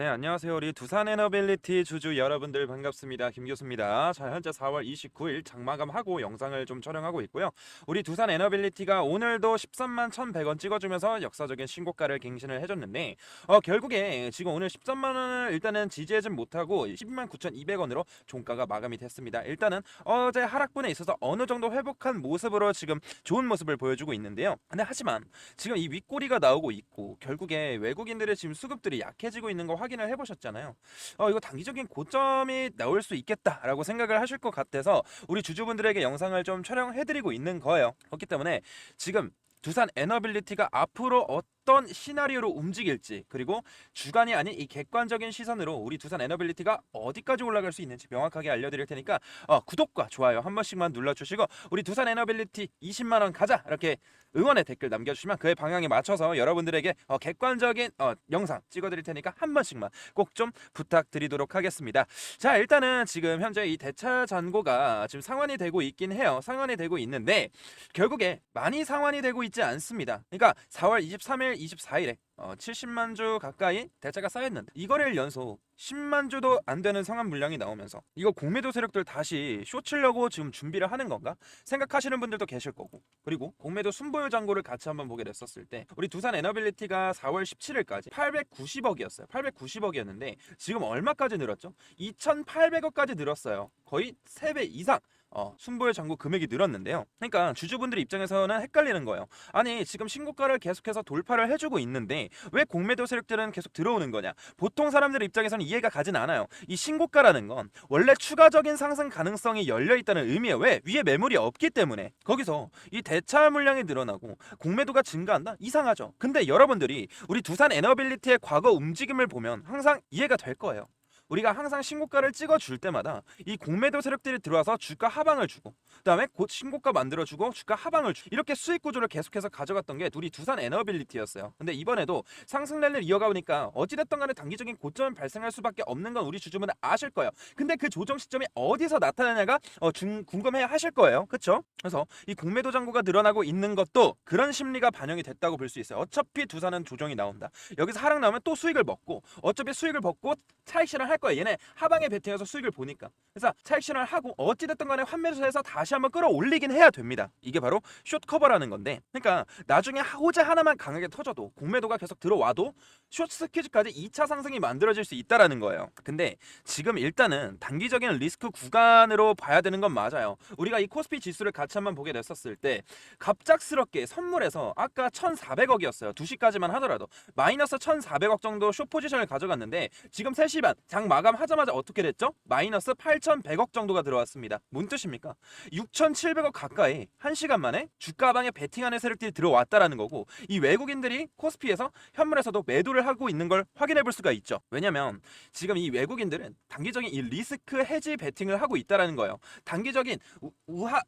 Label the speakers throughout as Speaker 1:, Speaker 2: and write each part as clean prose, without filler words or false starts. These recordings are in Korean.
Speaker 1: 네, 안녕하세요. 우리 두산 에너빌리티 주주 여러분들 반갑습니다. 김 교수입니다. 자, 현재 4월 29일 장마감하고 영상을 좀 촬영하고 있고요. 우리 두산 에너빌리티가 오늘도 13만 1,100원 찍어주면서 역사적인 신고가를 갱신을 해줬는데 결국에 지금 오늘 13만 원을 일단은 지지하지 못하고 12만 9,200원으로 종가가 마감이 됐습니다. 일단은 어제 하락분에 있어서 어느 정도 회복한 모습으로 지금 좋은 모습을 보여주고 있는데요. 근데 하지만 지금 이 윗꼬리가 나오고 있고 결국에 외국인들의 지금 수급들이 약해지고 있는 거 확인을 해보셨잖아요. 이거 단기적인 고점이 나올 수 있겠다라고 생각을 하실 것 같아서 우리 주주분들에게 영상을 좀 촬영해드리고 있는 거예요. 그렇기 때문에 지금 두산 에너빌리티가 앞으로 어떤 시나리오로 움직일지, 그리고 주관이 아닌 이 객관적인 시선으로 우리 두산 에너빌리티가 어디까지 올라갈 수 있는지 명확하게 알려드릴 테니까 구독과 좋아요 한 번씩만 눌러주시고 우리 두산 에너빌리티 20만 원 가자 이렇게 응원의 댓글 남겨주시면 그의 방향에 맞춰서 여러분들에게 객관적인 영상 찍어드릴 테니까 한 번씩만 꼭 좀 부탁드리도록 하겠습니다. 자, 일단은 지금 현재 이 대차 잔고가 지금 상환이 되고 있긴 해요. 상환이 되고 있는데 결국에 많이 상환이 되고 있지 않습니다. 그러니까 4월 23일, 24일에 70만 주 가까이 대차가 쌓였는데 이거를 연속 10만 주도 안 되는 상환 물량이 나오면서 이거 공매도 세력들 다시 쇼치려고 지금 준비를 하는 건가 생각하시는 분들도 계실 거고, 그리고 공매도 순보유 잔고를 같이 한번 보게 됐었을 때 우리 두산 에너빌리티가 4월 17일까지 890억이었어요. 890억이었는데 지금 얼마까지 늘었죠? 2,800억까지 늘었어요. 거의 3배 이상 순보의 잔고 금액이 늘었는데요. 그러니까 주주분들 입장에서는 헷갈리는 거예요. 아니, 지금 신고가를 계속해서 돌파를 해주고 있는데 왜 공매도 세력들은 계속 들어오는 거냐? 보통 사람들 입장에서는 이해가 가진 않아요. 이 신고가라는 건 원래 추가적인 상승 가능성이 열려있다는 의미예요. 왜? 위에 매물이 없기 때문에. 거기서 이 대차 물량이 늘어나고 공매도가 증가한다? 이상하죠. 근데 여러분들이 우리 두산 에너빌리티의 과거 움직임을 보면 항상 이해가 될 거예요. 우리가 항상 신고가를 찍어줄 때마다 이 공매도 세력들이 들어와서 주가 하방을 주고, 그 다음에 곧 신고가 만들어주고 주가 하방을 주고, 이렇게 수익 구조를 계속해서 가져갔던 게 우리 두산 에너빌리티였어요. 근데 이번에도 상승 랠리를 이어가보니까 어찌됐든 간에 단기적인 고점은 발생할 수밖에 없는 건 우리 주주분들 아실 거예요. 근데 그 조정 시점이 어디서 나타나냐가 궁금해 하실 거예요. 그쵸? 그래서 이 공매도 잔고가 늘어나고 있는 것도 그런 심리가 반영이 됐다고 볼 수 있어요. 어차피 두산은 조정이 나온다. 여기서 하락 나오면 또 수익을 먹고, 어차피 수익을 먹고 차익 실현할 거야. 얘네 하방에 베팅해서 수익을 보니까. 그래서 차익 실현을 하고 어찌됐든 간에 환매수에서 다시 한번 끌어올리긴 해야 됩니다. 이게 바로 숏 커버라는 건데, 그러니까 나중에 호재 하나만 강하게 터져도 공매도가 계속 들어와도 숏 스퀴즈까지 2차 상승이 만들어질 수 있다라는 거예요. 근데 지금 일단은 단기적인 리스크 구간으로 봐야 되는 건 맞아요. 우리가 이 코스피 지수를 같이 한번 보게 됐었을 때 갑작스럽게 선물에서 아까 1,400억이었어요. 2시까지만 하더라도 마이너스 1,400억 정도 숏 포지션을 가져갔는데 지금 3시 반 장 마감하자마자 어떻게 됐죠? 마이너스 8,100억 정도가 들어왔습니다. 뭔 뜻입니까? 6,700억 가까이 1시간 만에 주가방에 베팅하는 세력들이 들어왔다라는 거고, 이 외국인들이 코스피에서 현물에서도 매도를 하고 있는 걸 확인해 볼 수가 있죠. 왜냐면 지금 이 외국인들은 단기적인 이 리스크 해지 베팅을 하고 있다라는 거예요. 단기적인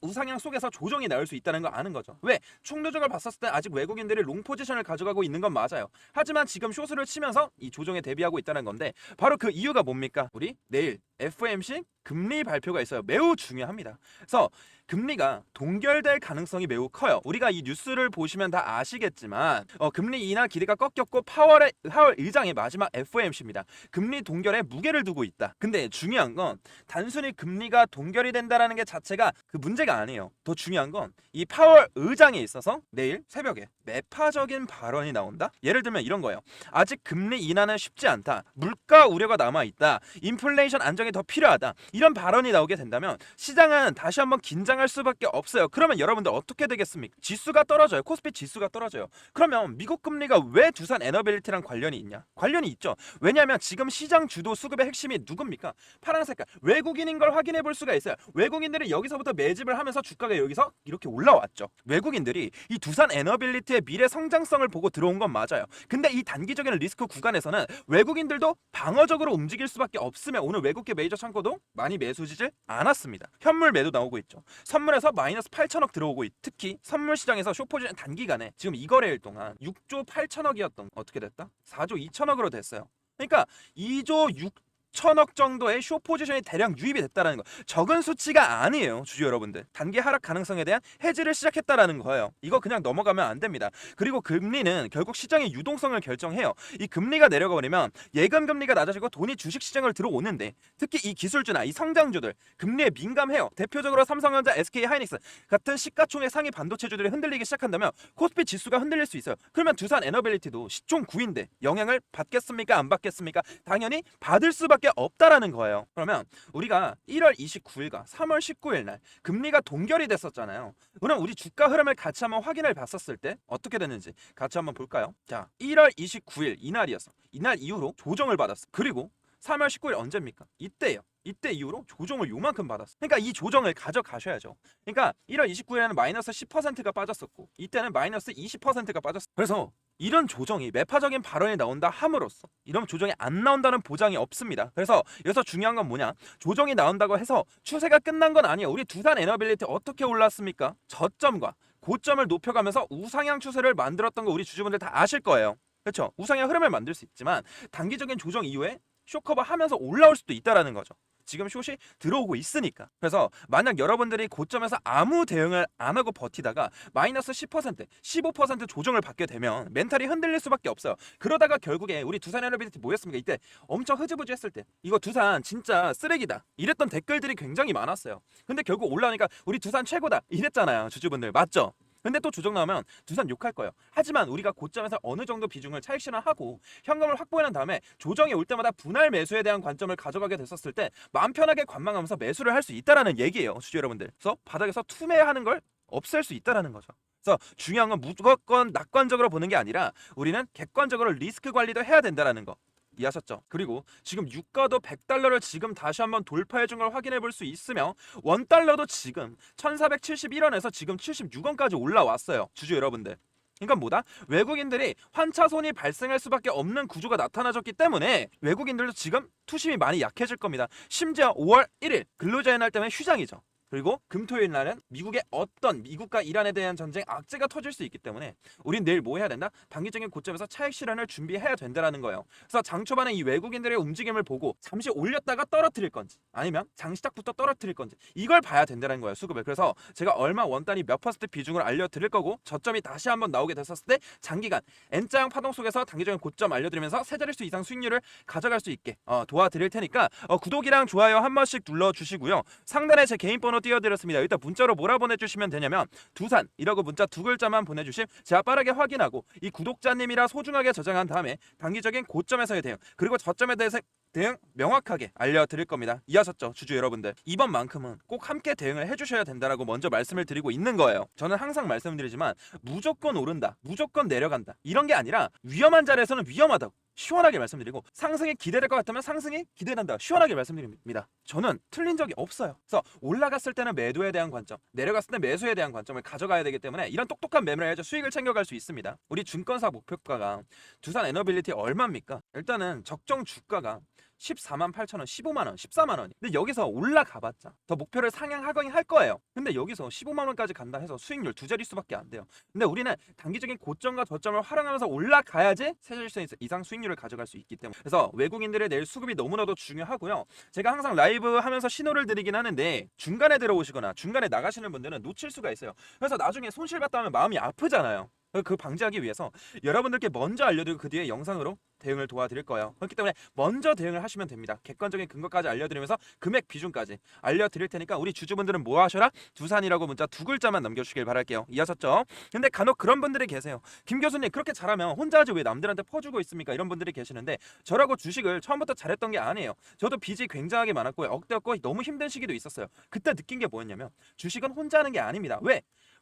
Speaker 1: 우상향 속에서 조정이 나올 수 있다는 걸 아는 거죠. 왜? 총 누적을 봤었을 때 아직 외국인들이 롱 포지션을 가져가고 있는 건 맞아요. 하지만 지금 숏을 치면서 이 조정에 대비하고 있다는 건데, 바로 그 이유가 뭡니까? 우리 내일 FOMC 금리 발표가 있어요. 매우 중요합니다. 그래서 금리가 동결될 가능성이 매우 커요. 우리가 이 뉴스를 보시면 다 아시겠지만 금리 인하 기대가 꺾였고 파월 의장의 마지막 FOMC입니다. 금리 동결에 무게를 두고 있다. 근데 중요한 건 단순히 금리가 동결이 된다라는 게 자체가 그 문제가 아니에요. 더 중요한 건 이 파월 의장에 있어서 내일 새벽에 매파적인 발언이 나온다? 예를 들면 이런 거예요. 아직 금리 인하는 쉽지 않다. 물가 우려가 남아있다. 인플레이션 안정이 더 필요하다. 이런 발언이 나오게 된다면 시장은 다시 한번 긴장할 수밖에 없어요. 그러면 여러분들 어떻게 되겠습니까? 지수가 떨어져요. 코스피 지수가 떨어져요. 그러면 미국 금리가 왜 두산 에너빌리티랑 관련이 있냐? 관련이 있죠. 왜냐하면 지금 시장 주도 수급의 핵심이 누굽니까? 파란 색깔 외국인인 걸 확인해 볼 수가 있어요. 외국인들이 여기서부터 매집을 하면서 주가가 여기서 이렇게 올라왔죠. 외국인들이 이 두산 에너빌리티의 미래 성장성을 보고 들어온 건 맞아요. 근데 이 단기적인 리스크 구간에서는 외국인들도 방어적으로 움직일 수밖에 없으면 오늘 외국계 메이저 창고도 많이 매수지질 않았습니다. 현물 매도 나오고 있죠. 선물에서 마이너스 8천억 들어오고 특히 선물 시장에서 숏포지션 단기간에 지금 이 거래일 동안 6조 8천억이었던 어떻게 됐다? 4조 2천억으로 됐어요. 그러니까 2조 6 6천억 정도의 쇼 포지션이 대량 유입이 됐다는 거. 적은 수치가 아니에요, 주주 여러분들. 단기 하락 가능성에 대한 해지를 시작했다라는 거예요. 이거 그냥 넘어가면 안 됩니다. 그리고 금리는 결국 시장의 유동성을 결정해요. 이 금리가 내려가 버리면 예금 금리가 낮아지고 돈이 주식 시장을 들어오는데, 특히 이 기술주나 이 성장주들 금리에 민감해요. 대표적으로 삼성전자, SK 하이닉스 같은 시가총액 상위 반도체주들이 흔들리기 시작한다면 코스피 지수가 흔들릴 수 있어요. 그러면 두산 에너빌리티도 시총 9인데 영향을 받겠습니까? 안 받겠습니까? 당연히 받을 수밖에 없다라는 거예요. 그러면 우리가 1월 29일과 3월 19일 날 금리가 동결이 됐었잖아요. 그럼 우리 주가 흐름을 같이 한번 확인을 봤었을 때 어떻게 됐는지 같이 한번 볼까요? 자, 1월 29일 이날이었어. 이날 이후로 조정을 받았어. 그리고 3월 19일 언제입니까? 이때예요. 이때 이후로 조정을 요만큼 받았어. 그러니까 이 조정을 가져가셔야죠. 그러니까 1월 29일에는 마이너스 10%가 빠졌었고 이때는 마이너스 20%가 빠졌어. 그래서 이런 조정이 매파적인 발언이 나온다 함으로써 이런 조정이 안 나온다는 보장이 없습니다. 그래서 여기서 중요한 건 뭐냐? 조정이 나온다고 해서 추세가 끝난 건 아니에요. 우리 두산 에너빌리티 어떻게 올랐습니까? 저점과 고점을 높여가면서 우상향 추세를 만들었던 거 우리 주주분들 다 아실 거예요. 그렇죠? 우상향 흐름을 만들 수 있지만 단기적인 조정 이후에 쇼커버 하면서 올라올 수도 있다라는 거죠. 지금 숏이 들어오고 있으니까. 그래서 만약 여러분들이 고점에서 아무 대응을 안 하고 버티다가 마이너스 10%, 15% 조정을 받게 되면 멘탈이 흔들릴 수밖에 없어요. 그러다가 결국에 우리 두산 에너빌리티 뭐였습니까? 이때 엄청 흐지부지 했을 때 이거 두산 진짜 쓰레기다 이랬던 댓글들이 굉장히 많았어요. 근데 결국 올라오니까 우리 두산 최고다 이랬잖아요, 주주분들. 맞죠? 근데 또 조정 나오면 두산 욕할 거예요. 하지만 우리가 고점에서 어느 정도 비중을 차익 실현하고 현금을 확보해놓은 다음에 조정이 올 때마다 분할 매수에 대한 관점을 가져가게 됐었을 때 마음 편하게 관망하면서 매수를 할 수 있다라는 얘기예요, 주주 여러분들. 그래서 바닥에서 투매하는 걸 없앨 수 있다라는 거죠. 그래서 중요한 건 무조건 낙관적으로 보는 게 아니라 우리는 객관적으로 리스크 관리도 해야 된다라는 거. 이해하셨죠? 그리고 지금 유가도 100달러를 지금 다시 한번 돌파해준 걸 확인해 볼 수 있으며 원달러도 지금 1471원에서 지금 76원까지 올라왔어요, 주주 여러분들. 그러니까 뭐다? 외국인들이 환차손이 발생할 수밖에 없는 구조가 나타나졌기 때문에 외국인들도 지금 투심이 많이 약해질 겁니다. 심지어 5월 1일 근로자의 날 때문에 휴장이죠. 그리고 금토일 날은 미국의 어떤 미국과 이란에 대한 전쟁 악재가 터질 수 있기 때문에 우린 내일 뭐 해야 된다? 단기적인 고점에서 차익 실현을 준비해야 된다는 거예요. 그래서 장 초반에 이 외국인들의 움직임을 보고 잠시 올렸다가 떨어뜨릴 건지 아니면 장 시작부터 떨어뜨릴 건지 이걸 봐야 된다는 거예요, 수급을. 그래서 제가 얼마 원단위 몇 퍼센트 비중을 알려드릴 거고 저점이 다시 한번 나오게 됐었을 때 장기간 N자형 파동 속에서 단기적인 고점 알려드리면서 세 자릿수 이상 수익률을 가져갈 수 있게 도와드릴 테니까 구독이랑 좋아요 한 번씩 눌러주시고요. 상단에 제 개인 번호 띄워드렸습니다. 일단 문자로 뭐라 보내주시면 되냐면 두산이라고 문자 두 글자만 보내주시면 제가 빠르게 확인하고 이 구독자님이라 소중하게 저장한 다음에 단기적인 고점에서의 대응 그리고 저점에 대해서 대응 명확하게 알려드릴 겁니다. 이해하셨죠, 주주 여러분들? 이번만큼은 꼭 함께 대응을 해주셔야 된다라고 먼저 말씀을 드리고 있는 거예요. 저는 항상 말씀드리지만 무조건 오른다, 무조건 내려간다 이런 게 아니라 위험한 자리에서는 위험하다고 시원하게 말씀드리고 상승이 기대될 것 같다면 상승이 기대된다 시원하게 말씀드립니다. 저는 틀린 적이 없어요. 그래서 올라갔을 때는 매도에 대한 관점, 내려갔을 때 매수에 대한 관점을 가져가야 되기 때문에 이런 똑똑한 매매를 해서 수익을 챙겨갈 수 있습니다. 우리 증권사 목표가가 두산 에너빌리티 얼마입니까? 일단은 적정 주가가 14만 8천 원, 15만 원, 14만 원이. 근데 여기서 올라가봤자 더 목표를 상향하거니 할 거예요. 근데 여기서 15만 원까지 간다 해서 수익률 두 자릿수밖에 안 돼요. 근데 우리는 단기적인 고점과 저점을 활용하면서 올라가야지 세 자릿수 이상 수익률을 가져갈 수 있기 때문에. 그래서 외국인들의 내일 수급이 너무나도 중요하고요. 제가 항상 라이브 하면서 신호를 드리긴 하는데 중간에 들어오시거나 중간에 나가시는 분들은 놓칠 수가 있어요. 그래서 나중에 손실봤다 하면 마음이 아프잖아요. 그 방지하기 위해서 여러분들께 먼저 알려드리고 그 뒤에 영상으로 대응을 도와드릴 거예요. 그렇기 때문에 먼저 대응을 하시면 됩니다. 객관적인 근거까지 알려드리면서 금액 비중까지 알려드릴 테니까 우리 주주분들은 뭐 하셔라? 두산이라고 문자 두 글자만 남겨주시길 바랄게요. 이해하셨죠? 근데 간혹 그런 분들이 계세요. 김 교수님 그렇게 잘하면 혼자 하지 왜 남들한테 퍼주고 있습니까? 이런 분들이 계시는데 저라고 주식을 처음부터 잘했던 게 아니에요. 저도 빚이 굉장하게 많았고 억대였고 너무 힘든 시기도 있었어요. 그때 느낀 게 뭐였냐면 주식은 혼자 하는 게 아닙니다.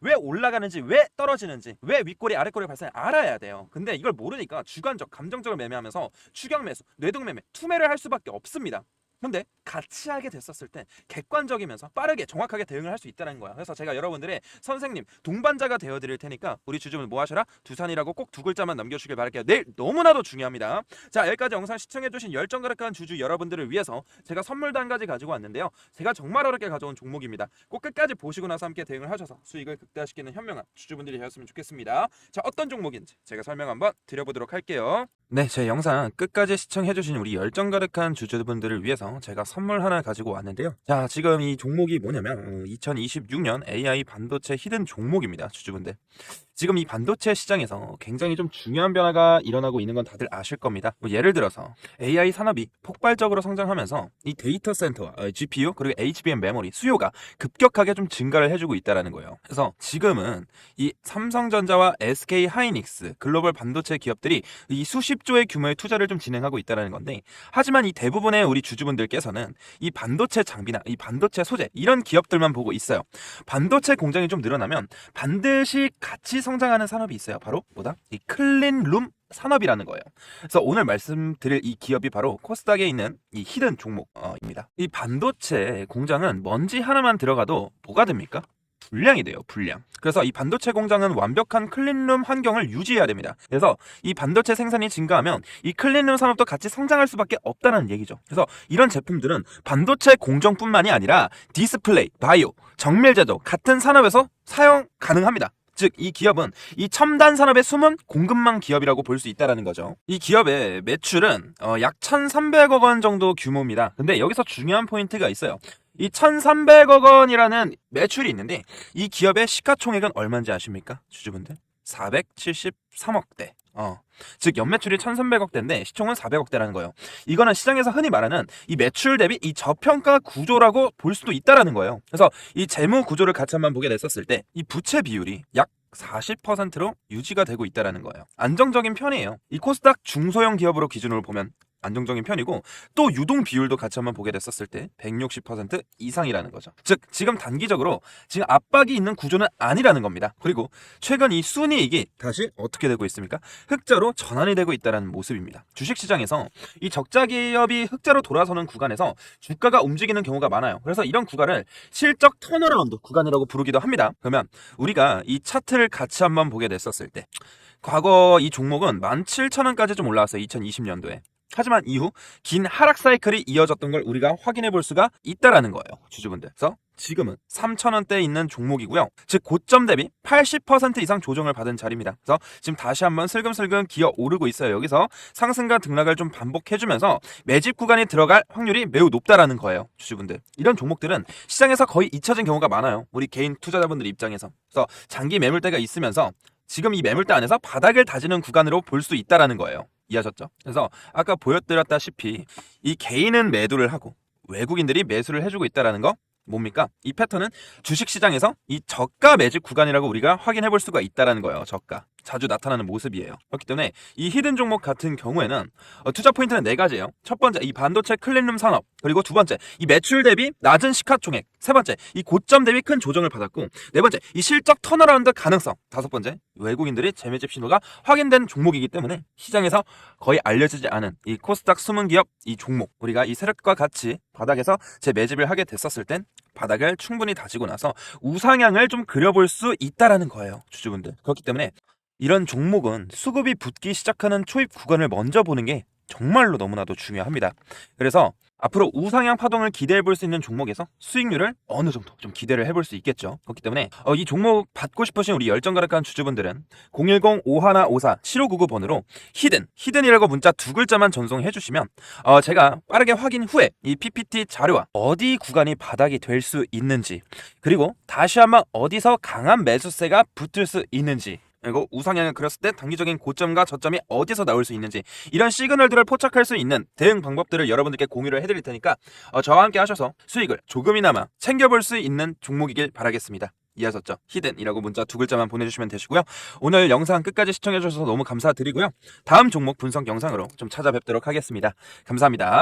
Speaker 1: 왜 올라가는지, 왜 떨어지는지, 왜 윗꼬리 아랫꼬리 발생을 알아야 돼요. 근데 이걸 모르니까 주관적, 감정적으로 매매하면서 추격 매수, 뇌동 매매, 투매를 할 수밖에 없습니다. 근데 같이 하게 됐었을 때 객관적이면서 빠르게 정확하게 대응을 할 수 있다는 거야. 그래서 제가 여러분들의 선생님, 동반자가 되어드릴 테니까 우리 주주분 뭐 하셔라? 두산이라고 꼭 두 글자만 남겨주시길 바랄게요. 내일 너무나도 중요합니다. 자, 여기까지 영상 시청해주신 열정가득한 주주 여러분들을 위해서 제가 선물도 한 가지 가지고 왔는데요. 제가 정말 어렵게 가져온 종목입니다. 꼭 끝까지 보시고 나서 함께 대응을 하셔서 수익을 극대화시키는 현명한 주주분들이 되었으면 좋겠습니다. 자, 어떤 종목인지 제가 설명 한번 드려보도록 할게요. 네, 제 영상 끝까지 시청해주신 우리 열정 가득한 주주분들을 위해서 제가 선물 하나 가지고 왔는데요. 자, 지금 이 종목이 뭐냐면 2026년 AI 반도체 히든 종목입니다, 주주분들. 지금 이 반도체 시장에서 굉장히 좀 중요한 변화가 일어나고 있는 건 다들 아실 겁니다. 뭐 예를 들어서 AI 산업이 폭발적으로 성장하면서 이 데이터 센터와 GPU 그리고 HBM 메모리 수요가 급격하게 좀 증가를 해주고 있다는 거예요. 그래서 지금은 이 삼성전자와 SK 하이닉스 글로벌 반도체 기업들이 이 수십조의 규모의 투자를 좀 진행하고 있다는 건데, 하지만 이 대부분의 우리 주주분들께서는 이 반도체 장비나 이 반도체 소재 이런 기업들만 보고 있어요. 반도체 공장이 좀 늘어나면 반드시 같이 성장하는 산업이 있어요. 바로 뭐다? 이 클린룸 산업이라는 거예요. 그래서 오늘 말씀드릴 이 기업이 바로 코스닥에 있는 이 히든 종목입니다. 이 반도체 공장은 먼지 하나만 들어가도 뭐가 됩니까? 불량이 돼요, 불량. 그래서 이 반도체 공장은 완벽한 클린룸 환경을 유지해야 됩니다. 그래서 이 반도체 생산이 증가하면 이 클린룸 산업도 같이 성장할 수밖에 없다는 얘기죠. 그래서 이런 제품들은 반도체 공정뿐만이 아니라 디스플레이, 바이오, 정밀 제조 같은 산업에서 사용 가능합니다. 즉, 이 기업은 이 첨단 산업의 숨은 공급망 기업이라고 볼 수 있다는 거죠. 이 기업의 매출은 약 1,300억 원 정도 규모입니다. 근데 여기서 중요한 포인트가 있어요. 이 1,300억 원이라는 매출이 있는데 이 기업의 시가총액은 얼마인지 아십니까? 주주분들? 473억대. 즉 연매출이 1,300억대인데 시총은 400억대라는 거예요. 이거는 시장에서 흔히 말하는 이 매출 대비 이 저평가 구조라고 볼 수도 있다라는 거예요. 그래서 이 재무 구조를 같이 한번 보게 됐었을 때 이 부채 비율이 약 40%로 유지가 되고 있다라는 거예요. 안정적인 편이에요. 이 코스닥 중소형 기업으로 기준으로 보면 안정적인 편이고, 또 유동 비율도 같이 한번 보게 됐었을 때 160% 이상이라는 거죠. 즉 지금 단기적으로 지금 압박이 있는 구조는 아니라는 겁니다. 그리고 최근 이 순이익이 다시 어떻게 되고 있습니까? 흑자로 전환이 되고 있다는 모습입니다. 주식시장에서 이 적자 기업이 흑자로 돌아서는 구간에서 주가가 움직이는 경우가 많아요. 그래서 이런 구간을 실적 턴어라운드 구간이라고 부르기도 합니다. 그러면 우리가 이 차트를 같이 한번 보게 됐었을 때 과거 이 종목은 17,000원까지 좀 올라왔어요. 2020년도에. 하지만 이후 긴 하락 사이클이 이어졌던 걸 우리가 확인해 볼 수가 있다라는 거예요, 주주분들. 그래서 지금은 3,000원대에 있는 종목이고요. 즉 고점 대비 80% 이상 조정을 받은 자리입니다. 그래서 지금 다시 한번 슬금슬금 기어 오르고 있어요. 여기서 상승과 등락을 좀 반복해주면서 매집 구간에 들어갈 확률이 매우 높다라는 거예요, 주주분들. 이런 종목들은 시장에서 거의 잊혀진 경우가 많아요, 우리 개인 투자자분들 입장에서. 그래서 장기 매물대가 있으면서 지금 이 매물대 안에서 바닥을 다지는 구간으로 볼 수 있다라는 거예요. 이해하셨죠? 그래서 아까 보여드렸다시피 이 개인은 매도를 하고 외국인들이 매수를 해주고 있다라는 거 뭡니까? 이 패턴은 주식시장에서 이 저가 매집 구간이라고 우리가 확인해 볼 수가 있다라는 거예요. 저가 자주 나타나는 모습이에요. 그렇기 때문에 이 히든 종목 같은 경우에는 투자 포인트는 4가지예요. 첫 번째, 이 반도체 클린룸 산업. 그리고 두 번째, 이 매출 대비 낮은 시가총액. 세 번째, 이 고점 대비 큰 조정을 받았고, 네 번째, 이 실적 턴어라운드 가능성. 다섯 번째, 외국인들이 재매집 신호가 확인된 종목이기 때문에 시장에서 거의 알려지지 않은 이 코스닥 숨은 기업 이 종목, 우리가 이 세력과 같이 바닥에서 재매집을 하게 됐었을 땐 바닥을 충분히 다지고 나서 우상향을 좀 그려볼 수 있다라는 거예요, 주주분들. 그렇기 때문에 이런 종목은 수급이 붙기 시작하는 초입 구간을 먼저 보는 게 정말로 너무나도 중요합니다. 그래서 앞으로 우상향 파동을 기대해 볼 수 있는 종목에서 수익률을 어느 정도 좀 기대를 해볼 수 있겠죠. 그렇기 때문에 이 종목 받고 싶으신 우리 열정 가득한 주주분들은 010-5154-7599번으로 히든이라고 문자 2글자만 전송해 주시면 제가 빠르게 확인 후에 이 PPT 자료와 어디 구간이 바닥이 될 수 있는지, 그리고 다시 한번 어디서 강한 매수세가 붙을 수 있는지, 그리고 우상향을 그렸을 때 단기적인 고점과 저점이 어디서 나올 수 있는지, 이런 시그널들을 포착할 수 있는 대응 방법들을 여러분들께 공유를 해드릴 테니까 저와 함께 하셔서 수익을 조금이나마 챙겨볼 수 있는 종목이길 바라겠습니다. 이해하셨죠? 히든이라고 문자 2글자만 보내주시면 되시고요. 오늘 영상 끝까지 시청해주셔서 너무 감사드리고요. 다음 종목 분석 영상으로 좀 찾아뵙도록 하겠습니다. 감사합니다.